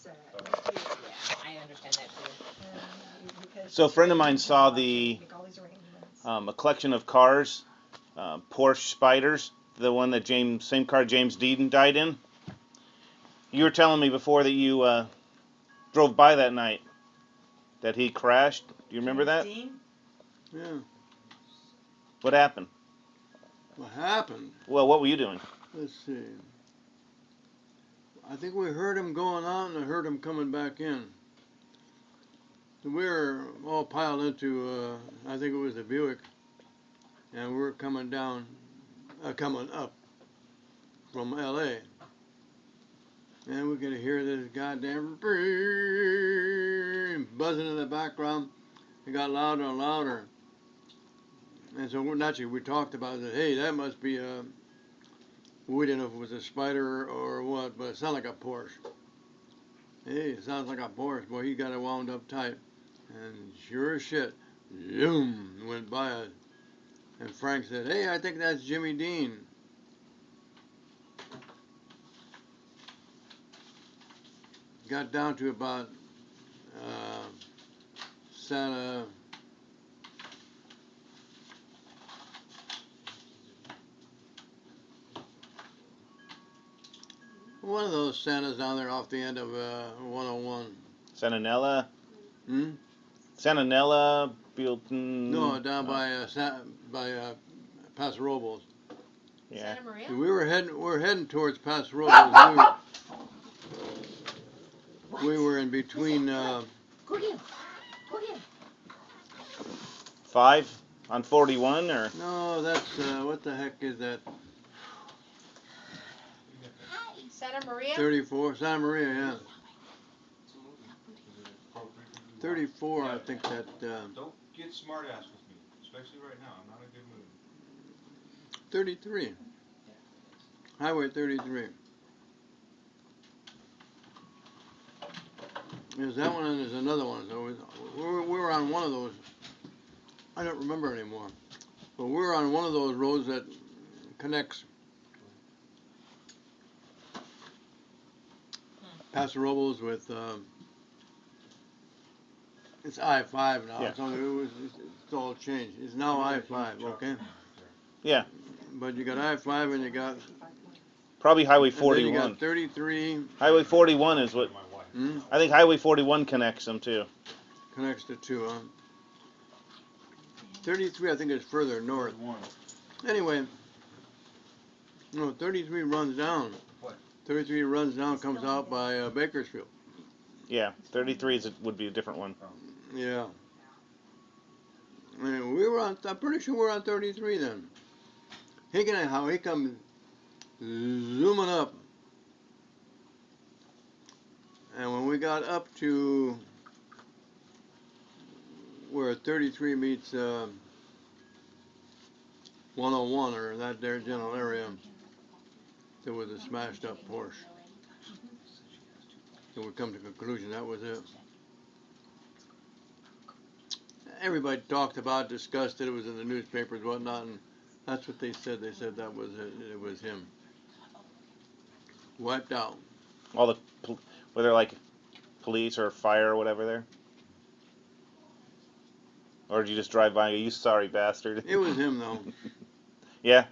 sad. Yeah, I understand that too. So a friend of mine saw a collection of cars, Porsche Spiders, the one that same car James Dean died in. You were telling me before that you drove by that night that he crashed. Do you remember that? Dean? Yeah. What happened? What happened? Well, what were you doing? Let's see. I think we heard him going out and I heard him coming back in. We were all piled into, I think it was a Buick, and we were coming up from L.A. And we could hear this goddamn buzzing in the background. It got louder and louder. And so naturally we talked about it. Hey, that must be we didn't know if it was a Spider or what, but it sounded like a Porsche. Hey, it sounds like a Porsche. Boy, he got it wound up tight. And sure as shit, zoom, went by it. And Frank said, hey, I think that's Jimmy Dean. Got down to about Santa... One of those Santas down there off the end of 101. Santanella? Hmm? Santanella, Builton? No, down by Paso Robles. Yeah. Santa Maria? We were heading towards Paso Robles. We were in between. Go again. 5 on 41, or? No, that's what the heck is that? Santa Maria? 34, Santa Maria, yeah. 34, I think that. Don't get smart ass with me, especially right now. I'm not in a good mood. 33. Highway 33. There's that one and there's another one. So we were on one of those. I don't remember anymore. But we were on one of those roads that connects Paso Robles with it's I-5 now. Yeah. So it's all changed. It's now I-5, okay? Yeah. But you got I-5 and you got Probably Highway and then 41. you got 33. Highway 41 is what... I think Highway 41 connects them, too. Connects the two, huh? 33, I think, is further north. Anyway, no, 33 runs down. What? 33 runs down, comes out by Bakersfield. Yeah, 33 would be a different one. Yeah. And we were on, I'm pretty sure we're on 33 then. He comes zooming up. And when we got up to where 33 meets 101 or that there general area, there was a smashed up Porsche. So we come to the conclusion that was it. Everybody talked about, discussed it, it was in the newspapers, whatnot, and that's what they said. They said that was it, it was him. Wiped out. All the... Whether, like, police or fire or whatever there? Or did you just drive by and go, you sorry bastard? It was him, though. Yeah?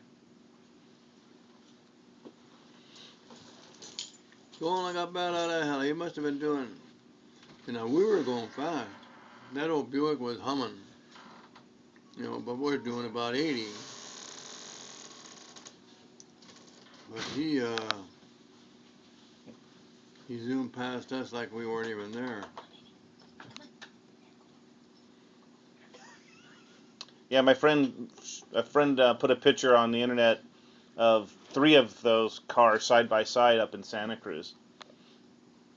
Going like a bat out of hell. He must have been doing... You know, we were going fast. That old Buick was humming. You know, but we're doing about 80. But he zoomed past us like we weren't even there. Yeah, a friend put a picture on the internet of 3 of those cars side by side up in Santa Cruz,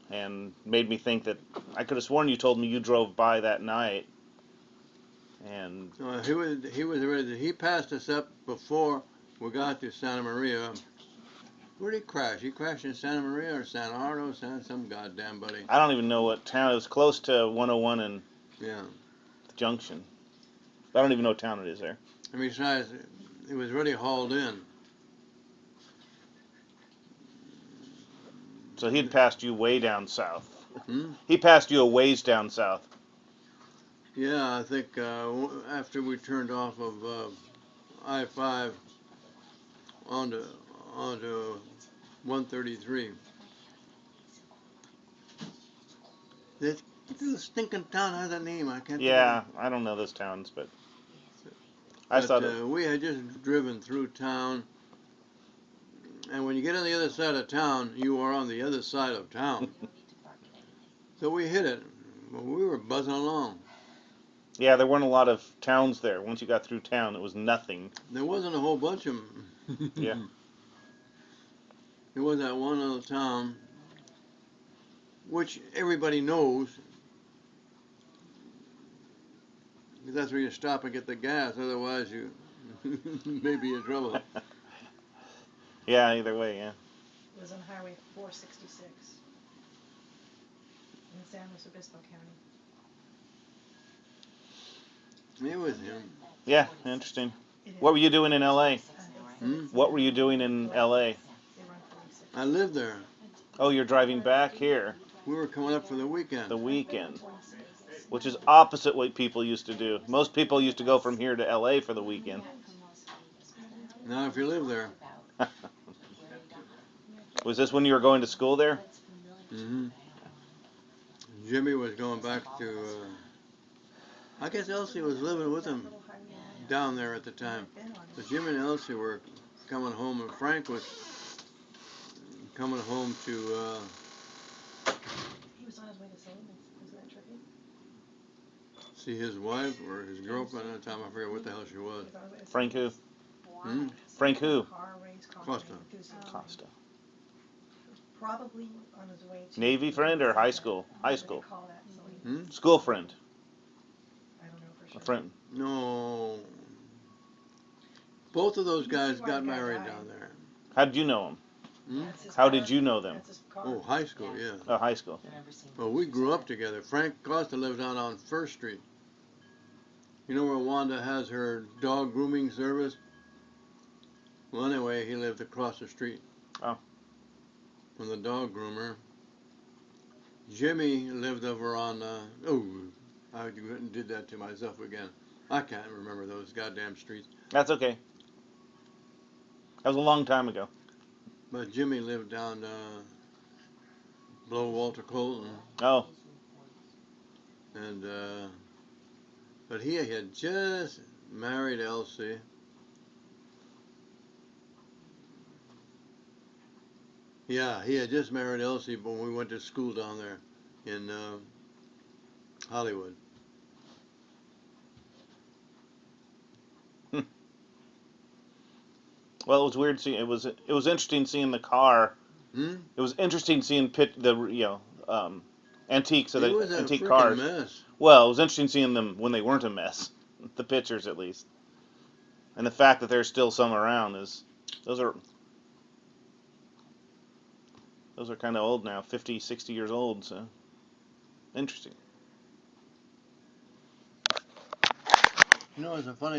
and made me think that I could have sworn you told me you drove by that night. And He passed us up before we got to Santa Maria. Where did he crash? He crashed in Santa Maria or San Ardo, some goddamn buddy. I don't even know what town. It was close to 101 and Yeah. the junction. I don't even know what town it is there. And besides, it was really hauled in. So he'd passed you way down south. Hmm? He passed you a ways down south. Yeah, I think after we turned off of I-5 onto 133. This little stinking town has a name. I can't. Yeah, I don't know those towns, but I But thought it. we had just driven through town, and when you get on the other side of town, you are on the other side of town. So we hit it. Well, we were buzzing along. Yeah, there weren't a lot of towns there. Once you got through town, it was nothing. There wasn't a whole bunch of them. Yeah. There was that one little town, which everybody knows, because that's where you stop and get the gas. Otherwise, you may be in trouble. Yeah, either way, yeah. It was on Highway 466 in San Luis Obispo County. It was him. Yeah, interesting. It What were is. you doing in L.A.? Hmm? What were you doing in L.A.? They run 46. I lived there. Oh, you're driving back here We were coming up for the weekend. the weekend, which is opposite what people used to do. Most people used to go from here to L.A. for the weekend. Now, if you live there, Was this when you were going to school there? hmm Jimmy was going back to. I guess Elsie was living with him down there at the time. So Jimmy and Elsie were coming home, and Frank was coming home to. He was on his way to St. Louis. Was that tricky? See his wife or his girlfriend at the time. I forget what the hell she was. He was on his way to St. Frank who? Louis. Hmm? Frank who? Car race, car Costa. enthusiast. Costa. Probably on his way to. Navy friend or high school? High school. Call that, so Hmm? School friend. I don't know for A sure. friend. No. Both of those You can see guys why got the guy married died. down there. How did you know him? Hmm? That's his How car. did you know them? That's his car. Oh, high school, yeah. Oh, high school. Well, we grew up together. Frank Costa lived down on First Street. You know where Wanda has her dog grooming service? Well, anyway, he lived across the street. Oh. From the dog groomer. Jimmy lived over on, I did that to myself again. I can't remember those goddamn streets. That's okay. That was a long time ago. But Jimmy lived down below Walter Colton. Oh, And, but he had just married Elsie. Yeah, he had just married Elsie when we went to school down there in Hollywood. well, it was weird seeing. It was interesting seeing the car. Hmm? It was interesting seeing antiques of It the was a antique freaking cars. mess. Well, it was interesting seeing them when they weren't a mess. The pictures, at least, and the fact that there's still some around is those are kind of old now, 50, 60 years old. So interesting. You know, it's a funny